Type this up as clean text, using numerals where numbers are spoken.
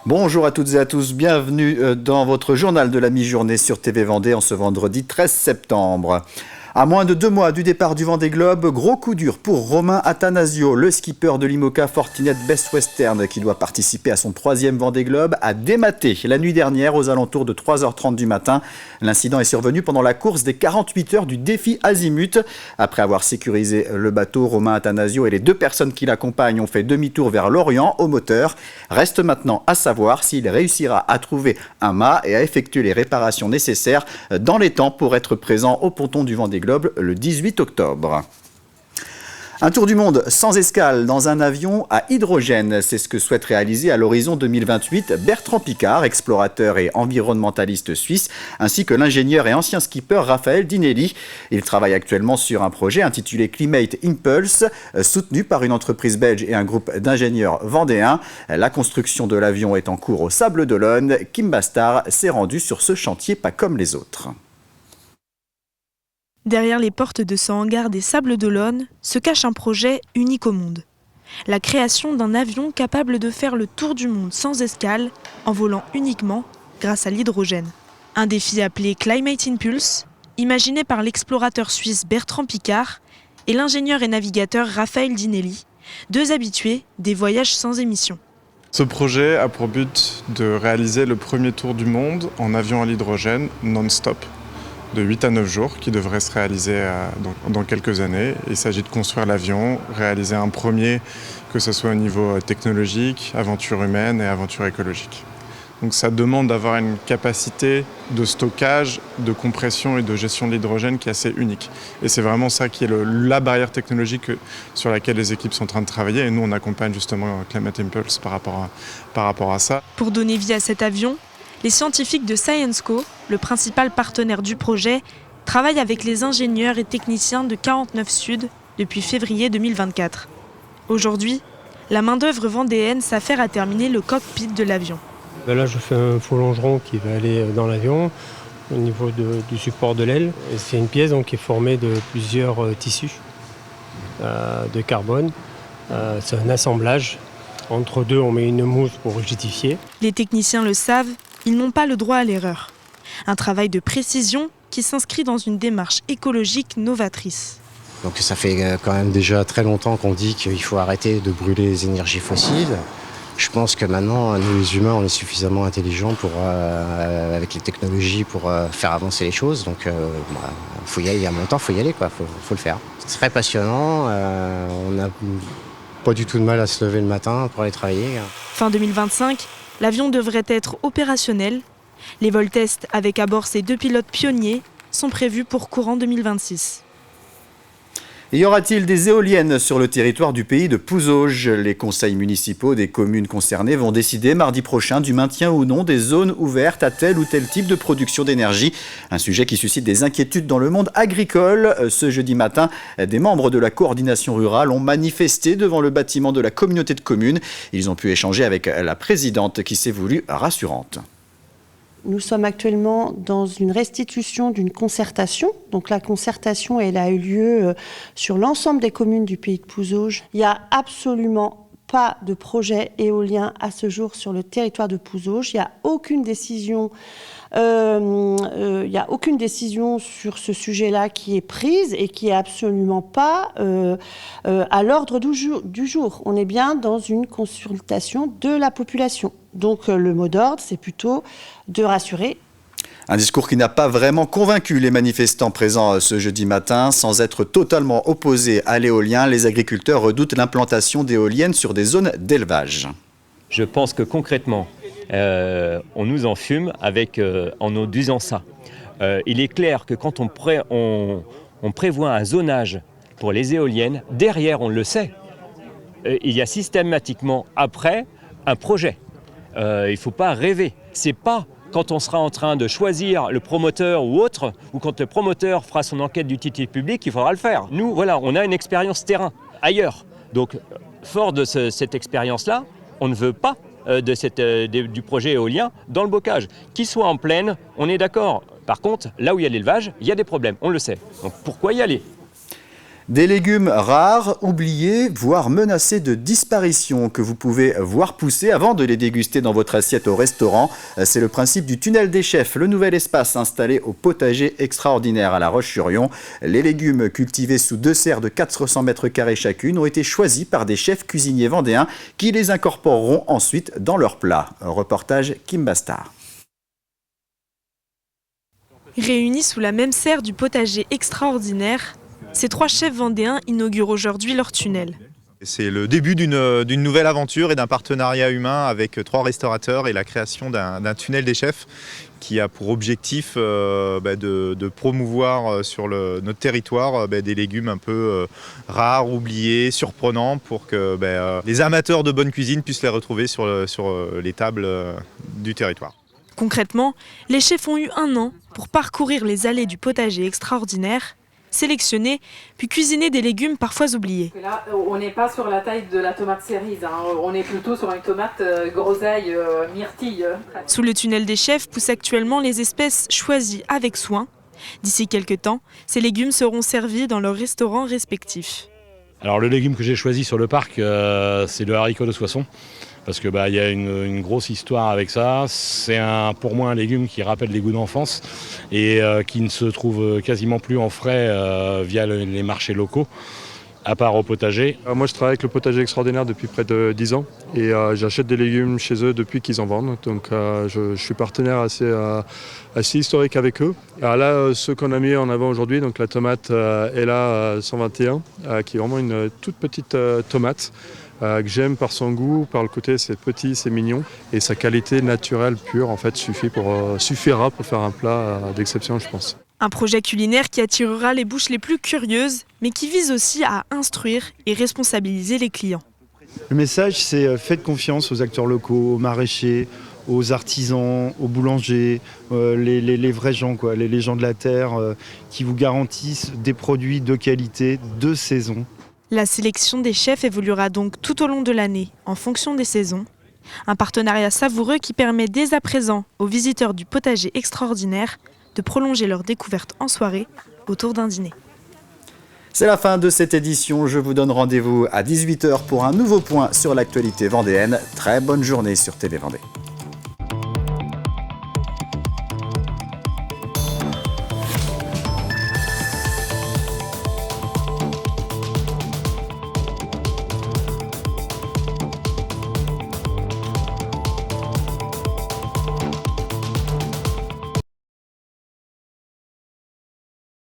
Bonjour à toutes et à tous, bienvenue dans votre journal de la mi-journée sur TV Vendée en ce vendredi 13 septembre. À moins de 2 mois du départ du Vendée Globe, gros coup dur pour Romain Attanasio, le skipper de l'IMOCA Fortinet Best Western qui doit participer à son 3e Vendée Globe, a dématé la nuit dernière aux alentours de 3h30 du matin. L'incident est survenu pendant la course des 48 heures du défi Azimut. Après avoir sécurisé le bateau, Romain Attanasio et les 2 personnes qui l'accompagnent ont fait demi-tour vers l'Orient au moteur. Reste maintenant à savoir s'il réussira à trouver un mât et à effectuer les réparations nécessaires dans les temps pour être présent au ponton du Vendée Globe le 18 octobre. Un tour du monde sans escale dans un avion à hydrogène, c'est ce que souhaite réaliser à l'horizon 2028 Bertrand Piccard, explorateur et environnementaliste suisse, ainsi que l'ingénieur et ancien skipper Raphaël Dinelli. Il travaille actuellement sur un projet intitulé Climate Impulse, soutenu par une entreprise belge et un groupe d'ingénieurs vendéens. La construction de l'avion est en cours au Sables d'Olonne. Kim Bastard s'est rendu sur ce chantier pas comme les autres. Derrière les portes de ce hangar des Sables d'Olonne se cache un projet unique au monde. La création d'un avion capable de faire le tour du monde sans escale, en volant uniquement grâce à l'hydrogène. Un défi appelé Climate Impulse, imaginé par l'explorateur suisse Bertrand Piccard et l'ingénieur et navigateur Raphaël Dinelli, 2 habitués des voyages sans émission. Ce projet a pour but de réaliser le premier tour du monde en avion à l'hydrogène non-stop, de 8 à 9 jours, qui devrait se réaliser dans quelques années. Il s'agit de construire l'avion, réaliser un premier, que ce soit au niveau technologique, aventure humaine et aventure écologique. Donc ça demande d'avoir une capacité de stockage, de compression et de gestion de l'hydrogène qui est assez unique. Et c'est vraiment ça qui est la barrière technologique sur laquelle les équipes sont en train de travailler. Et nous, on accompagne justement Climate Impulse par rapport à ça. Pour donner vie à cet avion, les scientifiques de Syensco, le principal partenaire du projet, travaillent avec les ingénieurs et techniciens de 49 Sud depuis février 2024. Aujourd'hui, la main-d'œuvre vendéenne s'affaire à terminer le cockpit de l'avion. Là, je fais un faux longeron qui va aller dans l'avion au niveau du support de l'aile. C'est une pièce donc, qui est formée de plusieurs tissus de carbone. C'est un assemblage. Entre deux, on met une mousse pour rigidifier. Les techniciens le savent, ils n'ont pas le droit à l'erreur. Un travail de précision qui s'inscrit dans une démarche écologique novatrice. Donc ça fait quand même déjà très longtemps qu'on dit qu'il faut arrêter de brûler les énergies fossiles. Je pense que maintenant, nous les humains, on est suffisamment intelligents avec les technologies pour faire avancer les choses. Donc faut y aller, il y a un temps, il faut y aller, faut le faire. C'est très passionnant, on n'a pas du tout de mal à se lever le matin pour aller travailler. Fin 2025, l'avion devrait être opérationnel. Les vols tests avec à bord ces 2 pilotes pionniers sont prévus pour courant 2026. Y aura-t-il des éoliennes sur le territoire du pays de Pouzauges? Les conseils municipaux des communes concernées vont décider mardi prochain du maintien ou non des zones ouvertes à tel ou tel type de production d'énergie. Un sujet qui suscite des inquiétudes dans le monde agricole. Ce jeudi matin, des membres de la coordination rurale ont manifesté devant le bâtiment de la communauté de communes. Ils ont pu échanger avec la présidente qui s'est voulue rassurante. Nous sommes actuellement dans une restitution d'une concertation. Donc la concertation, elle a eu lieu sur l'ensemble des communes du pays de Pouzauges. Il n'y a absolument pas de projet éolien à ce jour sur le territoire de Pouzauges. Il n'y a aucune décision sur ce sujet-là qui est prise et qui est absolument pas à l'ordre du jour. On est bien dans une consultation de la population. Donc le mot d'ordre, c'est plutôt de rassurer. Un discours qui n'a pas vraiment convaincu les manifestants présents ce jeudi matin. Sans être totalement opposés à l'éolien, les agriculteurs redoutent l'implantation d'éoliennes sur des zones d'élevage. Je pense que concrètement, on nous enfume en nous disant ça. Il est clair que quand on prévoit un zonage pour les éoliennes, derrière, on le sait, il y a systématiquement après un projet. Il ne faut pas rêver. C'est pas quand on sera en train de choisir le promoteur ou autre, ou quand le promoteur fera son enquête d'utilité publique, il faudra le faire. Nous, voilà, on a une expérience terrain ailleurs. Donc, fort de cette expérience-là, on ne veut pas du projet éolien dans le bocage. Qu'il soit en plaine, on est d'accord. Par contre, là où il y a l'élevage, il y a des problèmes, on le sait. Donc pourquoi y aller ? Des légumes rares, oubliés, voire menacés de disparition que vous pouvez voir pousser avant de les déguster dans votre assiette au restaurant. C'est le principe du tunnel des chefs, le nouvel espace installé au potager extraordinaire à La Roche-sur-Yon. Les légumes cultivés sous 2 serres de 400 mètres carrés chacune ont été choisis par des chefs cuisiniers vendéens qui les incorporeront ensuite dans leurs plats. Reportage Kim Bastard. Réunis sous la même serre du potager extraordinaire, ces 3 chefs vendéens inaugurent aujourd'hui leur tunnel. C'est le début d'une nouvelle aventure et d'un partenariat humain avec 3 restaurateurs et la création d'un tunnel des chefs qui a pour objectif de promouvoir sur notre territoire des légumes un peu rares, oubliés, surprenants pour que les amateurs de bonne cuisine puissent les retrouver sur les tables du territoire. Concrètement, les chefs ont eu 1 an pour parcourir les allées du potager extraordinaire, sélectionner, puis cuisiner des légumes parfois oubliés. Là, on n'est pas sur la taille de la tomate cerise, on est plutôt sur une tomate groseille, myrtille. Sous le tunnel des chefs poussent actuellement les espèces choisies avec soin. D'ici quelques temps, ces légumes seront servis dans leurs restaurants respectifs. Alors le légume que j'ai choisi sur le parc, c'est le haricot de Soissons. Parce que y a une grosse histoire avec ça. C'est pour moi un légume qui rappelle les goûts d'enfance et qui ne se trouve quasiment plus en frais via les marchés locaux, à part au potager. Moi je travaille avec le potager extraordinaire depuis près de 10 ans et j'achète des légumes chez eux depuis qu'ils en vendent. Donc je suis partenaire assez historique avec eux. Alors là, ce qu'on a mis en avant aujourd'hui, donc la tomate Ella 121, qui est vraiment une toute petite tomate. Que j'aime par son goût, par le côté c'est petit, c'est mignon et sa qualité naturelle pure en fait suffira pour faire un plat d'exception, je pense. Un projet culinaire qui attirera les bouches les plus curieuses, mais qui vise aussi à instruire et responsabiliser les clients. Le message, c'est faites confiance aux acteurs locaux, aux maraîchers, aux artisans, aux boulangers, les vrais gens, les gens de la terre qui vous garantissent des produits de qualité, de saison. La sélection des chefs évoluera donc tout au long de l'année, en fonction des saisons. Un partenariat savoureux qui permet dès à présent aux visiteurs du potager extraordinaire de prolonger leur découverte en soirée autour d'un dîner. C'est la fin de cette édition. Je vous donne rendez-vous à 18h pour un nouveau point sur l'actualité vendéenne. Très bonne journée sur TV Vendée.